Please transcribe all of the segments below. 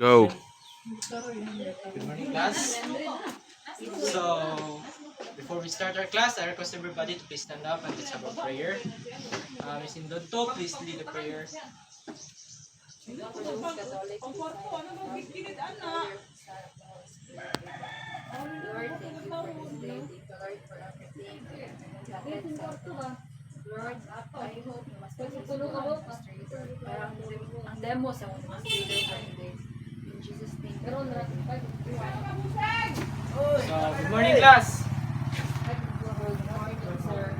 Go. Good morning, class. So, before we start our class, I request everybody to please stand up and let's have a prayer. Ms. Indonto, please lead the prayer. Lord, thank you for this day. Thank you, Lord, for everything that led us up. Lord, I hope you must successful and frustrated. Parang ang demo sa mga frustrated for today. In Jesus' name, we pray. So, good morning, class. Good morning, sir.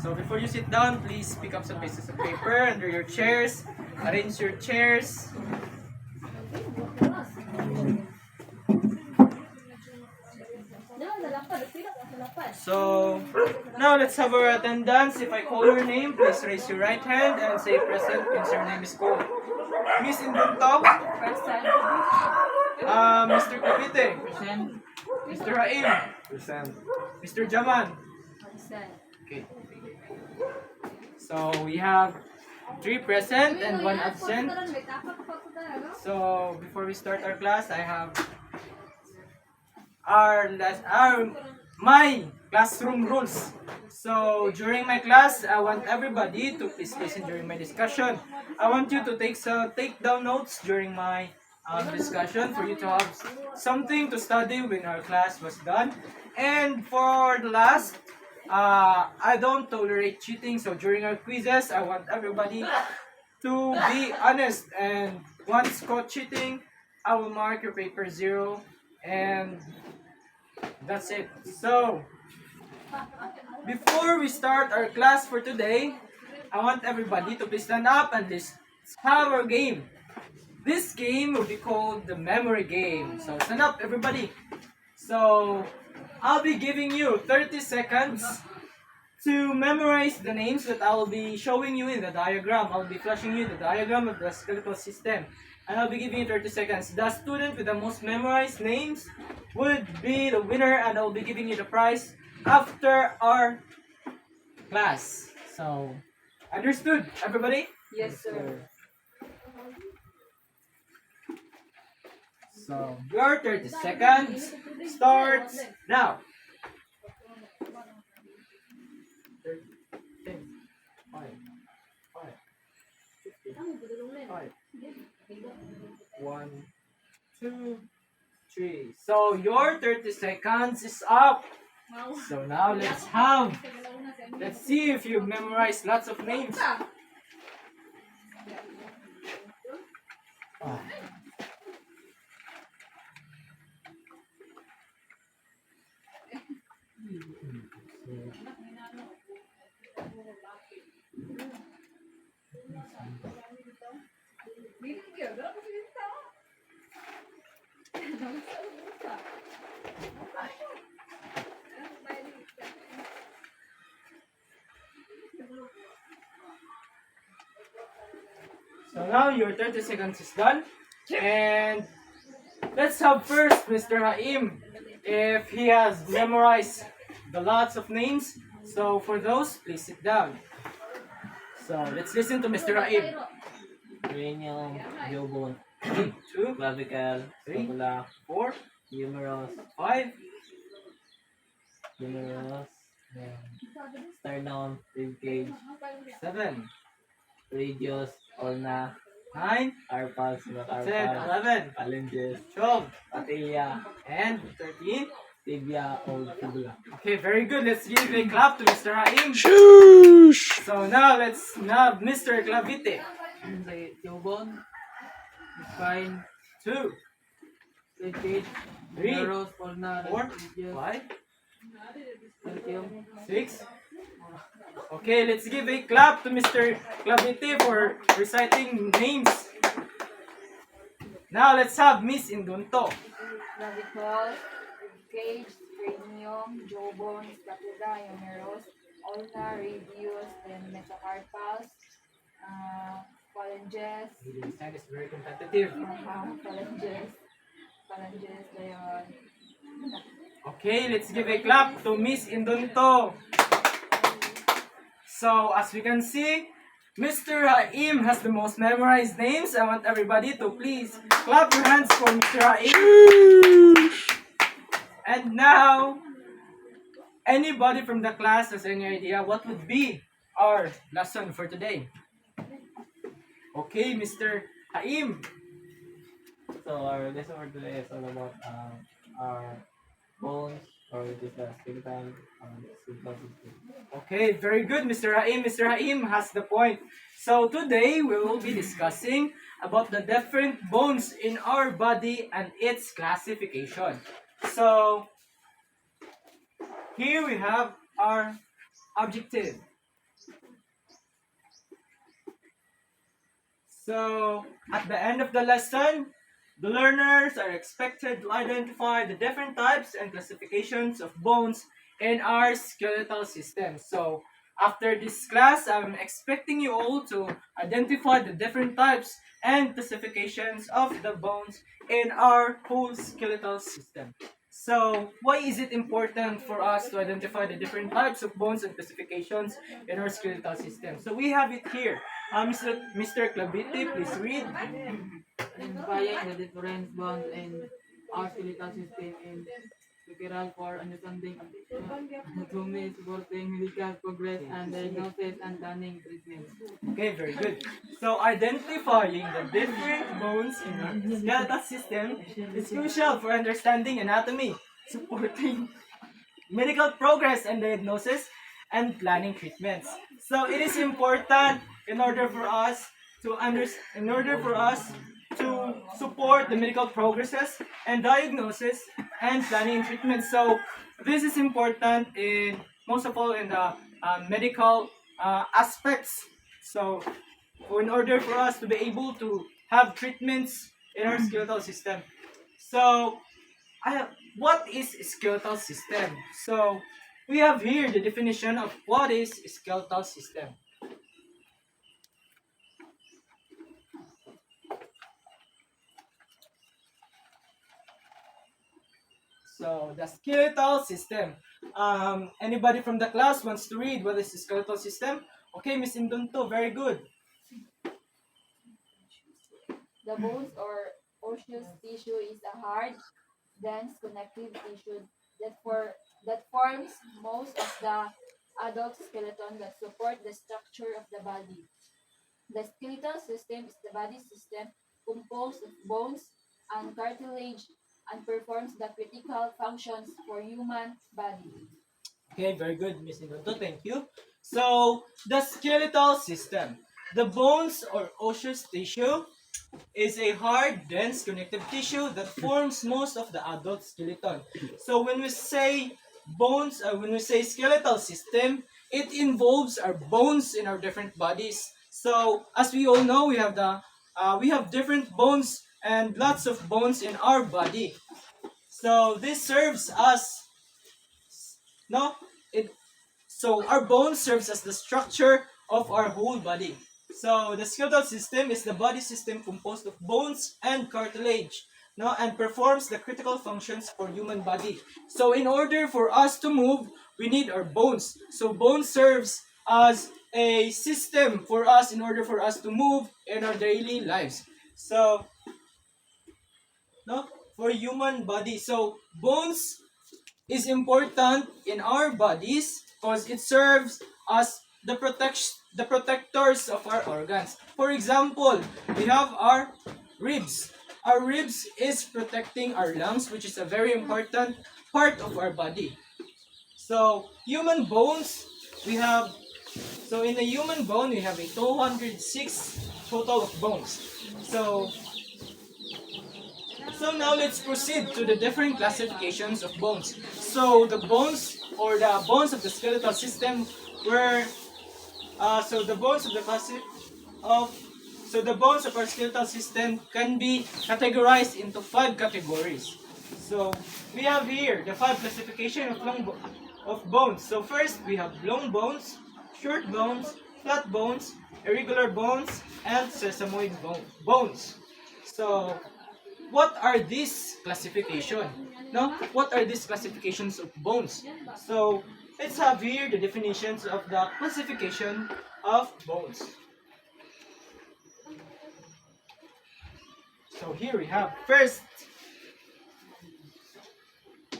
So, before you sit down, please pick up some pieces of paper under your chairs. Arrange your chairs. So, now let's have our attendance. If I call your name, please raise your right hand and say present once your name is called. Miss Indonto, Present. Mr. Cavite, Present. Mr. Raim, Present. Mr. Jaman. Present. Okay. So we have 3 present and 1 absent. So before we start our class, I have my classroom rules. So during my class, I want everybody to please listen during my discussion. I want you to take down notes during my discussion for you to have something to study when our class was done. And for the last, I don't tolerate cheating. So during our quizzes, I want everybody to be honest. And once caught cheating, I will mark your paper 0. And that's it. So, before we start our class for today, I want everybody to please stand up and let's have our game. This game will be called the memory game. So, stand up, everybody. So, I'll be giving you 30 seconds to memorize the names that I will be showing you in the diagram. I'll be flashing you the diagram of the skeletal system. And I'll be giving you 30 seconds. The student with the most memorized names would be the winner, and I'll be giving you the prize after our class. So, understood, everybody? Yes, sir. So, your 30 seconds starts now. 30, 10, 5, 5, 1, 2, 3. So your 30 seconds is up. So now let's see if you memorized lots of names. Ah. So now your 30 seconds is done. And let's have first Mr. Haim, if he has memorized the lots of names. So for those, please sit down. So let's listen to Mr. Haim. Cranium, jawbone, 2, clavicle, 3, scapula, 4, humerus, 5, humerus, then sternum, ribcage, 7, radius, ulna, 9, carpals, 10, metacarpal, 11, phalanges, 12, patella, and 13. tibia, or fibula. Okay, very good. Let's give a clap to Mr. Haim. Shoosh. So now let's have Mr. Clavite. Say, jawbone, spine, 2, ribcage, 3, humerus, ulna, 4, radius, 5, calcium, 6. Okay, let's give a clap to Mr. Clavite for reciting names. Now let's have Miss Indunto. Clavicle, cage, cranium, jawbone, scapula, humerus, ulna, radius, then metacarpals, phalanges, This time is very competitive. phalanges, ayun. Okay, let's give a clap to Miss Indunto. So as we can see, Mr. Haim has the most memorized names. I want everybody to please clap your hands for Mr. Haim. And now, anybody from the class has any idea what would be our lesson for today? Okay, Mr. Haim. So our lesson for today is all about our bones, or it is the skeletal system. Okay, very good, Mr. Haim. Mr. Haim has the point. So today we will be discussing about the different bones in our body and its classification. So here we have our objective. So at the end of the lesson, the learners are expected to identify the different types and classifications of bones in our skeletal system. So after this class, I'm expecting you all to identify the different types and classifications of the bones in our whole skeletal system. So why is it important for us to identify the different types of bones and classifications in our skeletal system? So we have it here. Mr. Clavite, please read. Identifying the different bonds in our skeletal system and critical for understanding anatomy, supporting medical progress and diagnosis and planning treatment. Okay, very good. So identifying the different bones in our skeletal system is crucial for understanding anatomy, supporting medical progress and diagnosis, and planning treatments. So it is important in order for us to support the medical progresses and diagnosis and planning treatment. So this is important in most of all in the medical aspects. So in order for us to be able to have treatments in our skeletal system. So what is skeletal system? So we have here the definition of what is skeletal system. So the skeletal system. Anybody from the class wants to read what is the skeletal system? Okay, Miss Indunto, very good. The bones or osseous tissue is a hard, dense connective tissue that forms most of the adult skeleton that support the structure of the body. The skeletal system is the body system composed of bones and cartilage and performs the critical functions for human body. Okay, very good, Miss Indunto, thank you. So the skeletal system. The bones or osseous tissue is a hard, dense connective tissue that forms most of the adult skeleton. So when we say bones, when we say skeletal system, it involves our bones in our different bodies. So as we all know, we have different bones and lots of bones in our body. So this serves us, no, it so our bone serves as the structure of our whole body. So the skeletal system is the body system composed of bones and cartilage, no, and performs the critical functions for human body. So in order for us to move, we need our bones. So bone serves as a system for us in order for us to move in our daily lives. So no, for human body. So bones is important in our bodies because it serves as the protectors of our organs. For example, we have our ribs. Our ribs is protecting our lungs, which is a very important part of our body. So human bones, we have so in a human bone we have a 206 total of bones. So now let's proceed to the different classifications of bones. So the bones or the bones of the skeletal system were the bones of the the bones of our skeletal system can be categorized into 5 categories. So we have here the 5 classification of bones. So first we have long bones, short bones, flat bones, irregular bones, and sesamoid bones. So what are these classification? No? What are these classifications of bones? So let's have here the definitions of the classification of bones. So here we have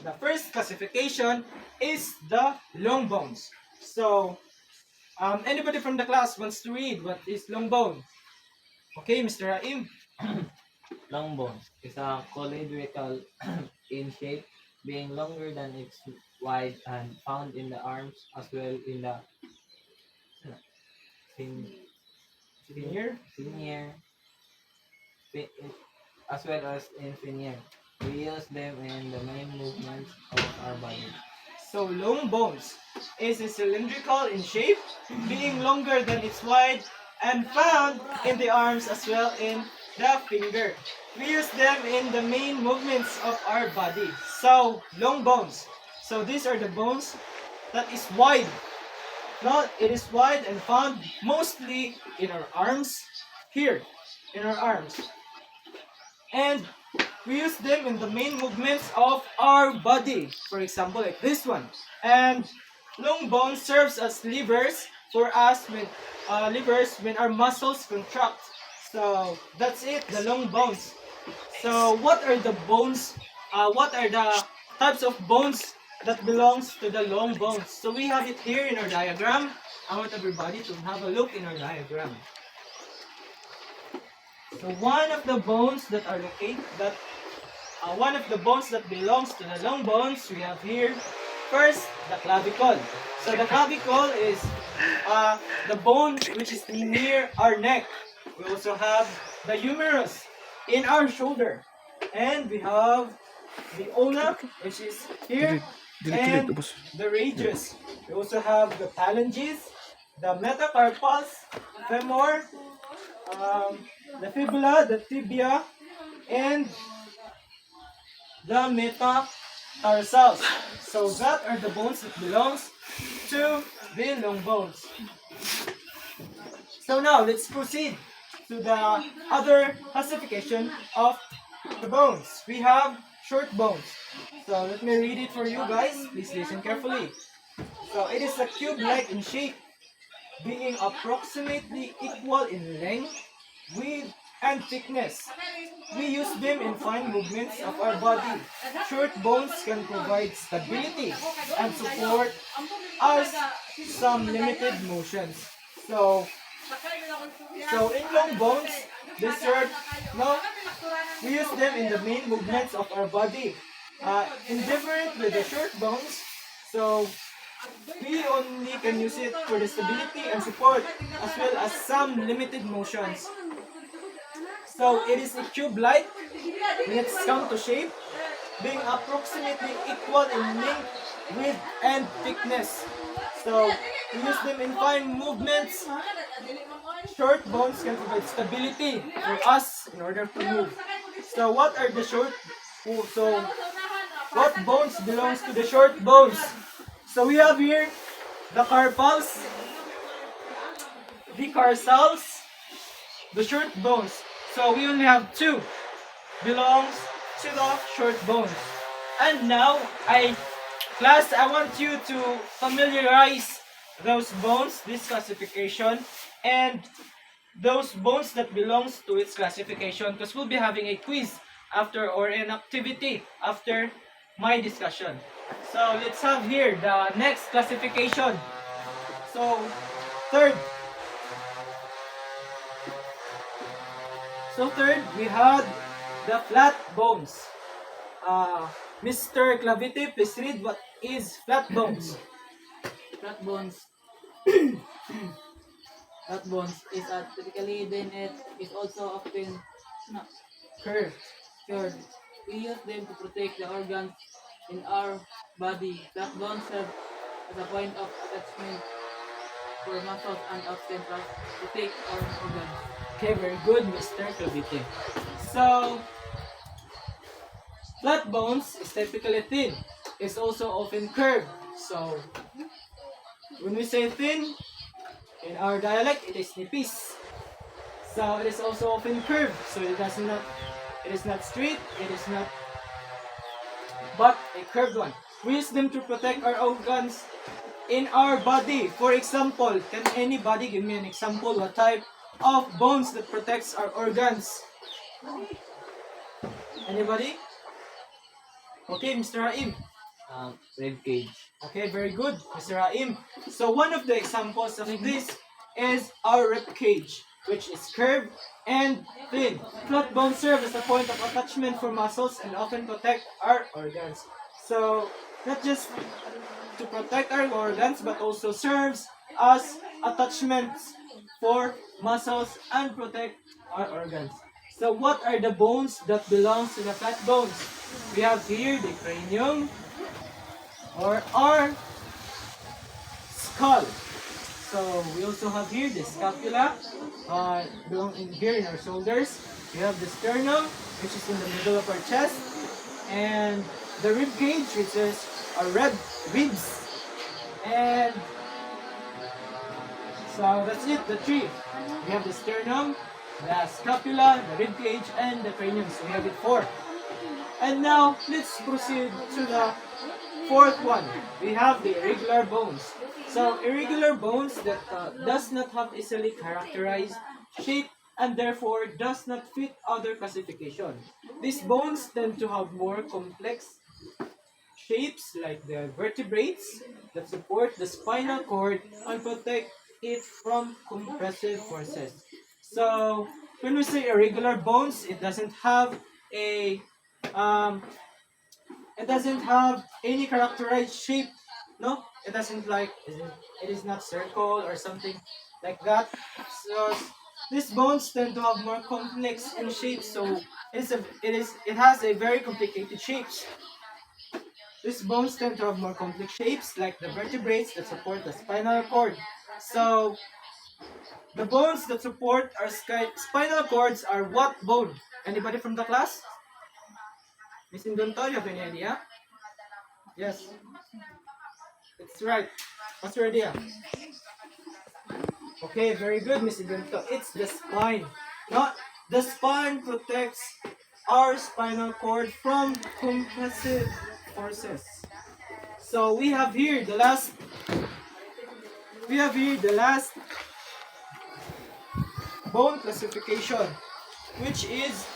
the first classification is the long bones. So anybody from the class wants to read what is long bone? Okay, Mr. Raim. Long bone is a cylindrical in shape, being longer than its wide and found in the arms as well in the fin, Here. finier, fi- as well as in finier. We use them in the main movements of our body. So long bones is a cylindrical in shape, being longer than its wide, and found in the arms as well in the finger. We use them in the main movements of our body. So long bones. So these are the bones that is wide. No, it is wide and found mostly in our arms, here, in our arms. And we use them in the main movements of our body. For example, like this one. And long bone serves as levers for us when our muscles contract. So that's it, the long bones. So what are the bones? What are the types of bones that belongs to the long bones? So we have it here in our diagram. I want everybody to have a look in our diagram. So one of the bones that are located one of the bones that belongs to the long bones we have here. First, the clavicle. So the clavicle is the bone which is near our neck. We also have the humerus in our shoulder, and we have the ulna which is here, and the radius. We also have the phalanges, the metacarpals, femur, the fibula, the tibia, and the metatarsals. So that are the bones that belongs to the long bones. So now let's proceed to the other classification of the bones. We have short bones. So let me read it for you guys. Please listen carefully. So it is a cube-like in shape, being approximately equal in length, width, and thickness. We use them in fine movements of our body. Short bones can provide stability and support us some limited motions. So in long bones, they serve, no, we use them in the main movements of our body. Indifferent with the short bones, so we only can use it for the stability and support as well as some limited motions. So it is a cube-like when it's come to shape, being approximately equal in length, width, and thickness. So we use them in fine movements. Short bones can provide stability for us in order to move. So what are the short? So what bones belongs to the short bones? So we have here the carpals, the carsals, the short bones. So we only have two belongs to the short bones. And now, class, I want you to familiarize those bones, this classification, and those bones that belongs to its classification, because we'll be having a quiz after or an activity after my discussion. So let's have here the next classification. So third, we had the flat bones. Mr. Clavite, please read what is flat bones. Flat bones. Flat bones is typically then it is also often Curved. cured. We use them to protect the organs in our body. Flat bones serve as a point of attachment for muscles and often protect our organs. Okay, very good, Mr. Clavite. So, flat bones is typically thin. It's also often curved. So, when we say thin, in our dialect, it is nipis. So, it is also often curved. So, it is not straight, it is not, but a curved one. We use them to protect our organs in our body. For example, can anybody give me an example what type of bones that protects our organs? Anybody? Okay, Mr. Raim. Rib cage. Okay, very good, Mr. Raim. So one of the examples of this is our rib cage, which is curved and thin. Flat bones serve as a point of attachment for muscles and often protect our organs. So not just to protect our organs, but also serves as attachments for muscles and protect our organs. So what are the bones that belongs to the flat bones? We have here the cranium or our skull. So we also have here the scapula, belong in here in our shoulders. We have the sternum, which is in the middle of our chest, and the rib cage, which is our ribs. And so that's it, the three. We have the sternum, the scapula, the rib cage, and the cranium. So we have it four. And now let's proceed to the fourth one. We have the irregular bones. So irregular bones that does not have easily characterized shape and therefore does not fit other classification. These bones tend to have more complex shapes like the vertebrates that support the spinal cord and protect it from compressive forces. So when we say irregular bones, a um, it doesn't have any characterized shape. No, it doesn't like it is not circle or something like that. So these bones tend to have more complex in shape. So it has a very complicated shapes. These bones tend to have more complex shapes like the vertebrates that support the spinal cord. So the bones that support our spinal cords are what bone? Anybody from the class? Miss Indonto, you have any idea? Yes. It's right. What's your idea? Okay, very good, Miss Indonto. It's the spine. Not the spine protects our spinal cord from compressive forces. So we have here the last bone classification, which is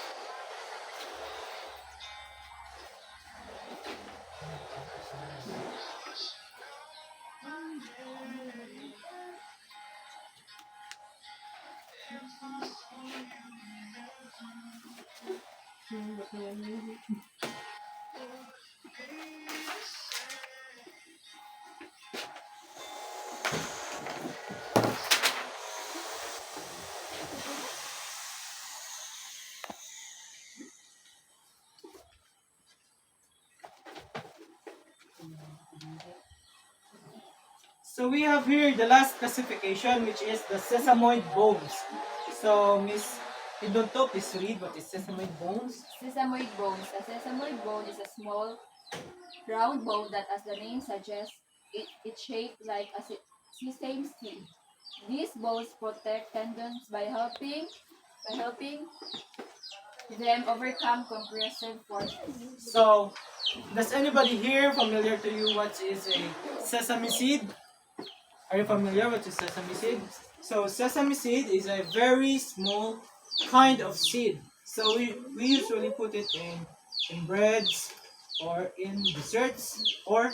so we have here the last classification, which is the sesamoid bones. So Miss Indonto, please read what is sesamoid bones. Sesamoid bones. A sesamoid bone is a small round bone that, as the name suggests, it's shaped like a sesame seed. These bones protect tendons by helping them overcome compressive forces. So does anybody here familiar to you what is a sesame seed? Are you familiar with the sesame seed? So sesame seed is a very small kind of seed. So we usually put it in breads or in desserts or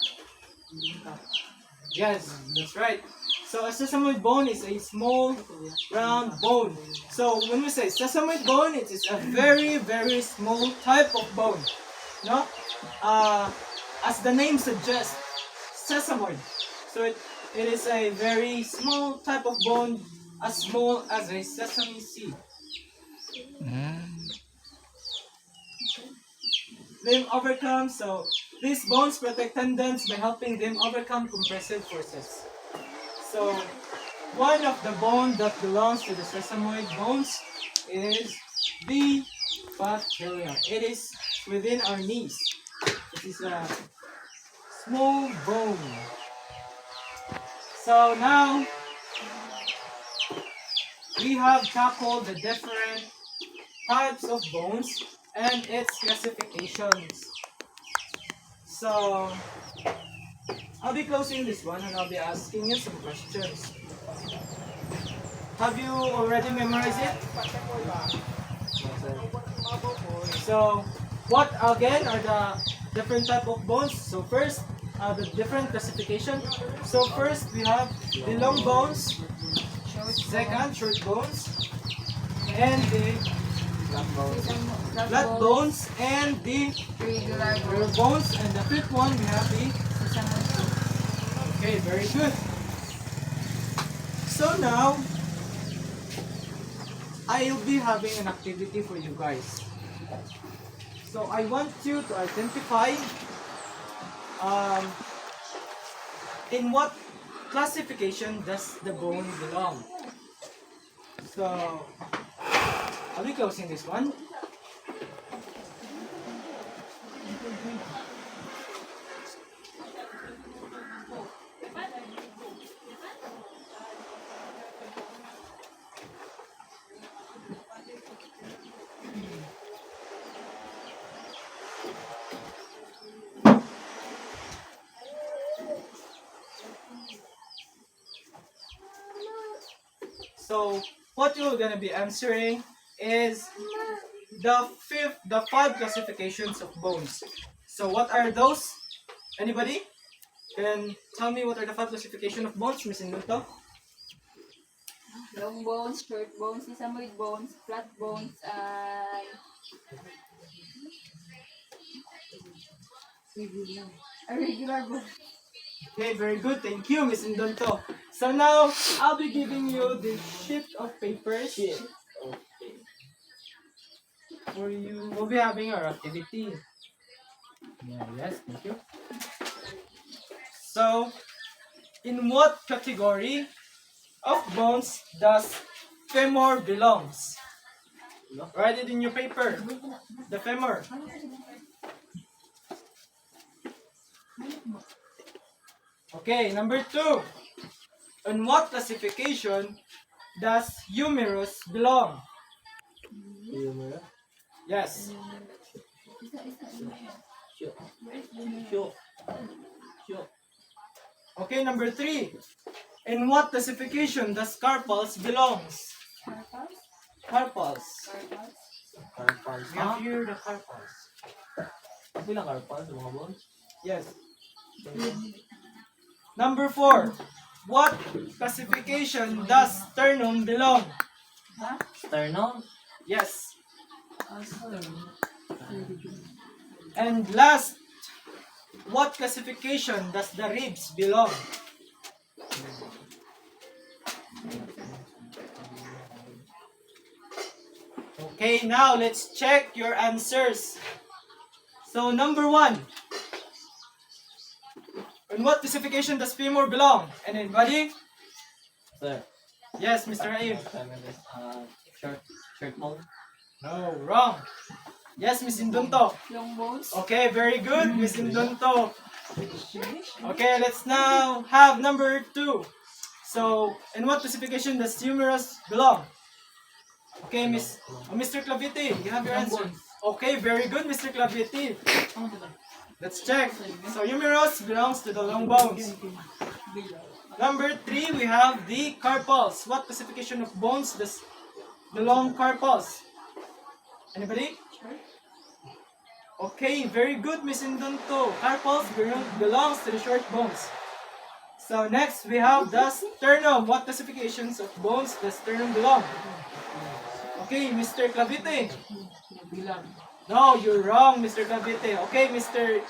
yes, that's right. So a sesame bone is a small round bone. So when we say sesame bone, it is a very very small type of bone. No, as the name suggests, sesamoid. So it is a very small type of bone, as small as a sesame seed. Them overcome, so these bones protect tendons by helping them overcome compressive forces. So one of the bones that belongs to the sesamoid bones is the patella. It is within our knees. It is a small bone. So now we have tackled the different types of bones and its classifications. So I'll be closing this one and I'll be asking you some questions. Have you already memorized it? So what again are the different type of bones? So first, the different classification. So first we have the long bones, second short bones, and the flat bones, and the Regular rare bones, and the fifth one we have the. Okay, very good. So now I'll be having an activity for you guys. So I want you to identify um, in what classification does the bone belong. So I'll be closing this one. So what you're gonna be answering is the five classifications of bones. So what are those? Anybody can tell me what are the five classification of bones, Miss Indulto? Long bones, short bones, sesamoid bones, flat bones, and regular bones. Okay, very good. Thank you, Miss Indulto. So now I'll be giving you the sheet of papers for you. We'll be having our activity. Yeah, yes, thank you. So, in what category of bones does femur belongs? Write it in your paper. The femur. Okay, number 2. In what classification does humerus belong? Humor. Yes. Sure. Sure. Sure. Okay, number 3. In what classification does carpals belongs? Carpals? Carpals. Carpals? Carpals. We have here the carpals. Bilang carpals sa mga bones? Yes. Number 4. What classification does sternum belong? Sternum. Yes. And last, what classification does the ribs belong? Okay, now let's check your answers. So number 1. In what classification does femur belong? Anybody? Sir. Yes, Mr. Aib. Short. Short bone. No, wrong. Yes, Miss Indunto. Long bones? Okay, very good, Miss Indunto. Okay, let's now have number 2. So, in what classification does humerus belong? Okay, Mr. Clavite, you have your answer. Okay, very good, Mr. Clavite. Let's check. So, humerus belongs to the long bones. Number 3, we have the carpals. What classification of bones does belong carpals? Anybody? Okay, very good, Miss Indunto. Carpals belongs to the short bones. So next we have the sternum. What classifications of bones does sternum belong? Okay, Mr. Clavite. No, you're wrong, Mr. Clavite. Okay, Mr.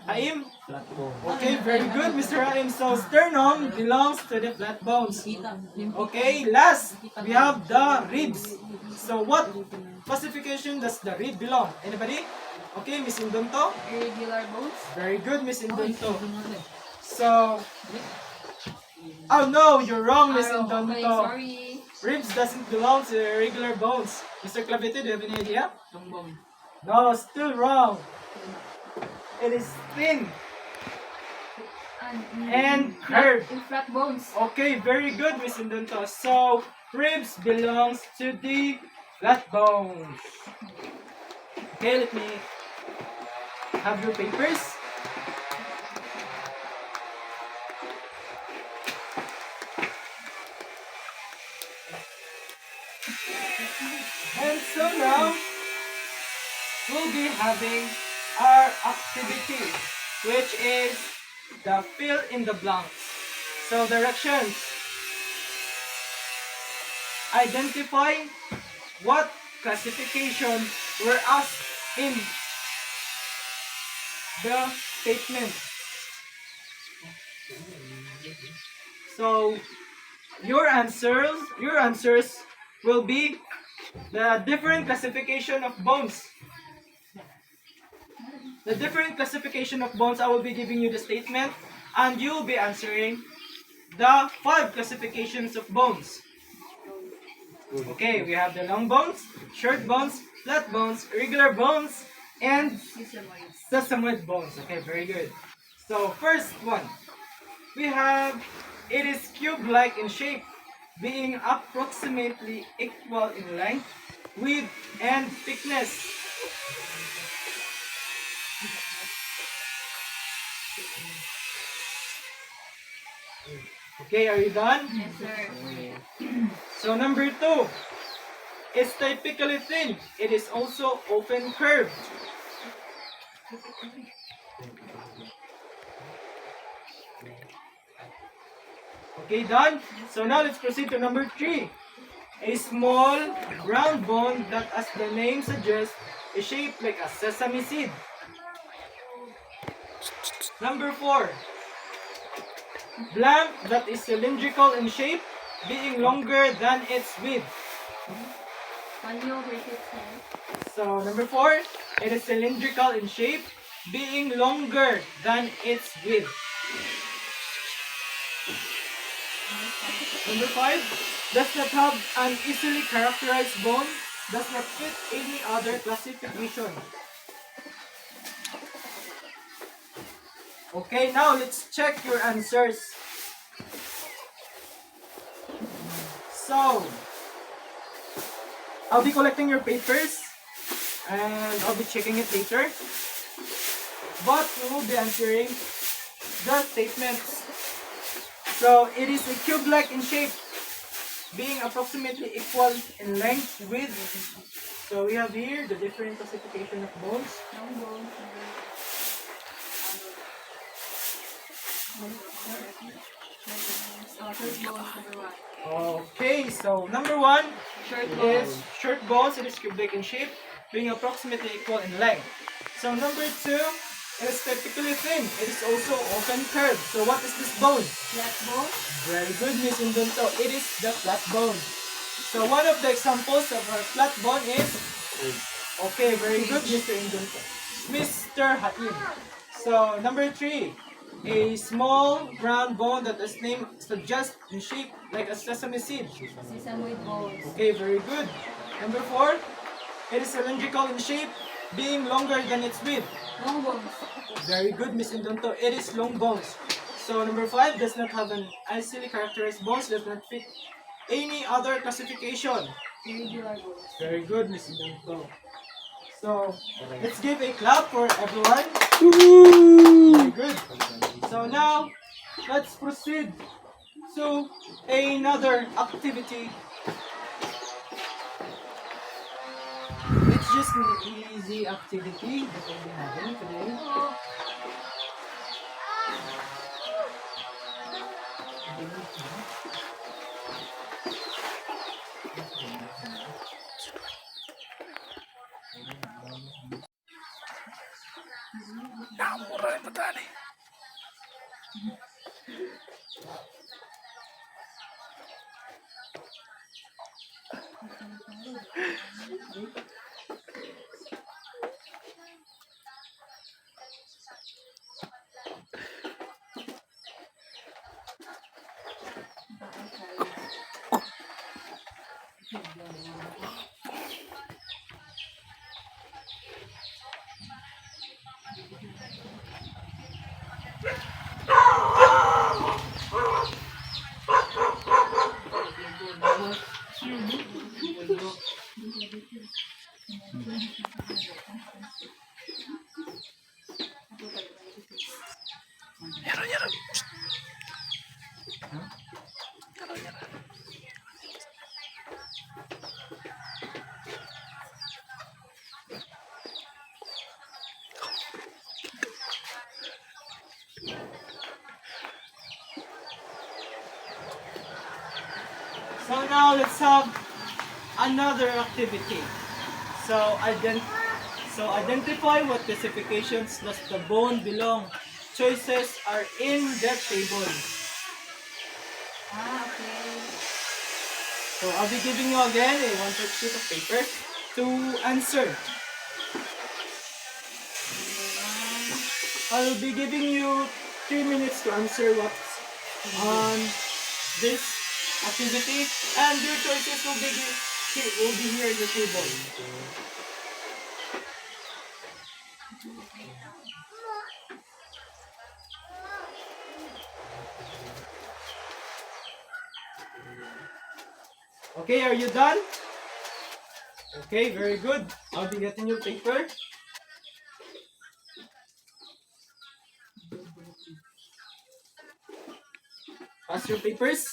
Aim. Flat bone. Okay, very good, Mr. Aim. So sternum belongs to the flat bones. Okay, last we have the ribs. So what classification does the rib belong? Anybody? Okay, Miss Indunto. Irregular bones? Very good, Miss Indunto. So, oh no, you're wrong, Miss Okay, Indunto. sorry. Ribs doesn't belong to regular bones. Mr. Clavite, do you have any idea? Long bone. No, still wrong. It is thin and curved. In flat bones? Okay, very good, Miss Indunto. So, ribs belongs to the flat bones. Okay, let me have your papers. And so now, we'll be having our activity, which is the fill in the blanks. So directions. Identify what classification were asked in the statement. So your answers will be the different classification of bones. The different classification of bones, I will be giving you the statement and you will be answering the 5 classifications of bones. Okay, we have the long bones, short bones, flat bones, irregular bones, and sesamoid bones. Okay, very good. So first one, we have it is cube-like in shape, being approximately equal in length, width, and thickness. Okay, are you done? Yes, sir. So number 2, it's typically thin. It is also often curved. Okay, done? So now let's proceed to number 3. A small round bone that, as the name suggests, is shaped like a sesame seed. Number 4. Blank that is cylindrical in shape, being longer than its width. Can you repeat that? So number 4, it is cylindrical in shape, being longer than its width. Number 5, does not have an easily characterized bone, does not fit any other classification. Okay, now let's check your answers. So, I'll be collecting your papers and I'll be checking it later. But we will be answering the statements. So, it is a cube-like in shape, being approximately equal in length, width. So, we have here the different classification of bones. Long bones. Short bones, number 1. Okay, so number 1 Short is bones. short bones. It is cube-like in shape, being approximately equal in length. So number 2 is typically thin. It is also often curved. So what is this bone? Flat bone. Very good, Miss Indunto. It is the flat bone. So one of the examples of our flat bone is... Okay, very good, Mr. Indunto. Mr. Haim. So number 3, a small round bone that its name suggests in shape like a sesame seed. Sesamoid bones. Okay, very good. Number 4, it is cylindrical in shape, being longer than its width. Long bones. Very good, Miss Indonto. It is long bones. So number 5 does not have an easily characterized bones, does not fit any other classification. Irregular bones. Very good, Miss Indonto. So let's give a clap for everyone. Very good. So now let's proceed to another activity. It's just an easy activity that we'll be having today. So now let's have another activity. So identify what classifications does the bone belong. Choices are in the table. Ah, okay. So I'll be giving you again a one sheet of paper to answer. I'll be giving you 3 minutes to answer what's on this activity, and your choices will be here in the table. Okay, are you done? Okay, very good. I'll be getting your paper. Pass your papers.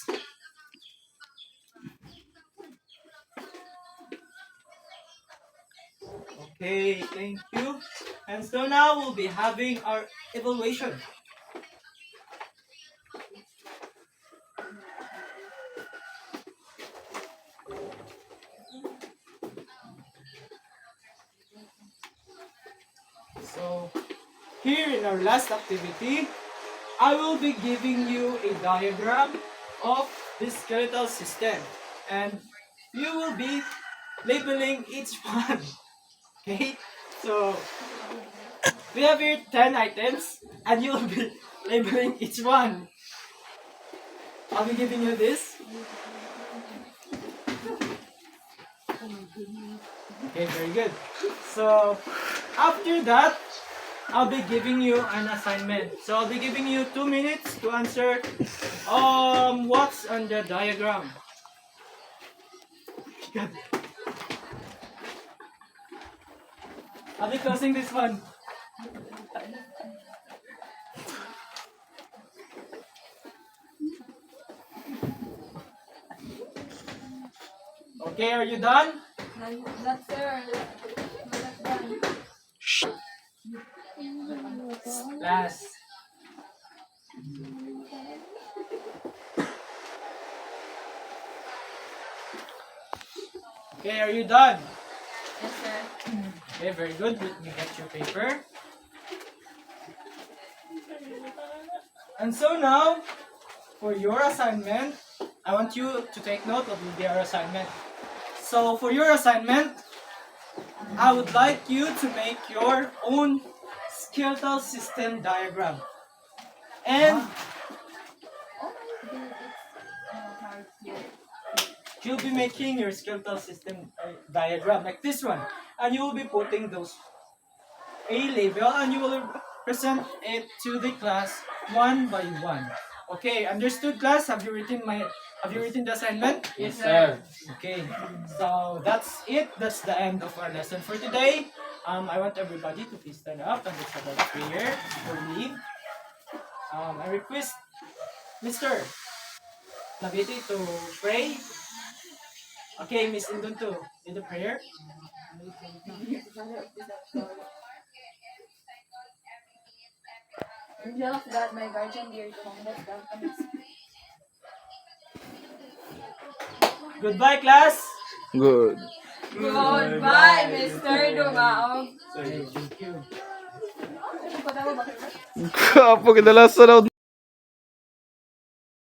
Okay, thank you. And so now we'll be having our evaluation. So, here in our last activity, I will be giving you a diagram of the skeletal system, and you will be labeling each one. Okay? So, we have here 10 items, and you will be labeling each one. I'll be giving you this. Okay, very good. So, after that, I'll be giving you an assignment. So I'll be giving you 2 minutes to answer what's on the diagram. Good. I'll be closing this one. Okay, are you done? Not sir. Not done. Last. Okay, are you done? Yes, sir. Okay, very good. Let me get your paper. And so now, for your assignment, I want you to take note of your assignment. So for your assignment, I would like you to make your own skeletal system diagram. And Oh my God, it's hard here. you'll be making your skeletal system diagram like this one. And you will be putting those a label, and you will present it to the class one by one. Okay, understood class? Have you written the assignment? Yes, sir. Okay, so that's it. That's the end of our lesson for today. I want everybody to please stand up and let's have a prayer before we leave. I request Mr. Naviti to pray. Okay, Miss Indun to lead the prayer. Angel of God, my guardian dear, to whom that thou comest. Goodbye, class. Good. Goodbye, Mr. Dumaog. Thank you. Ano pa daw ba? Kapag kadalasan daw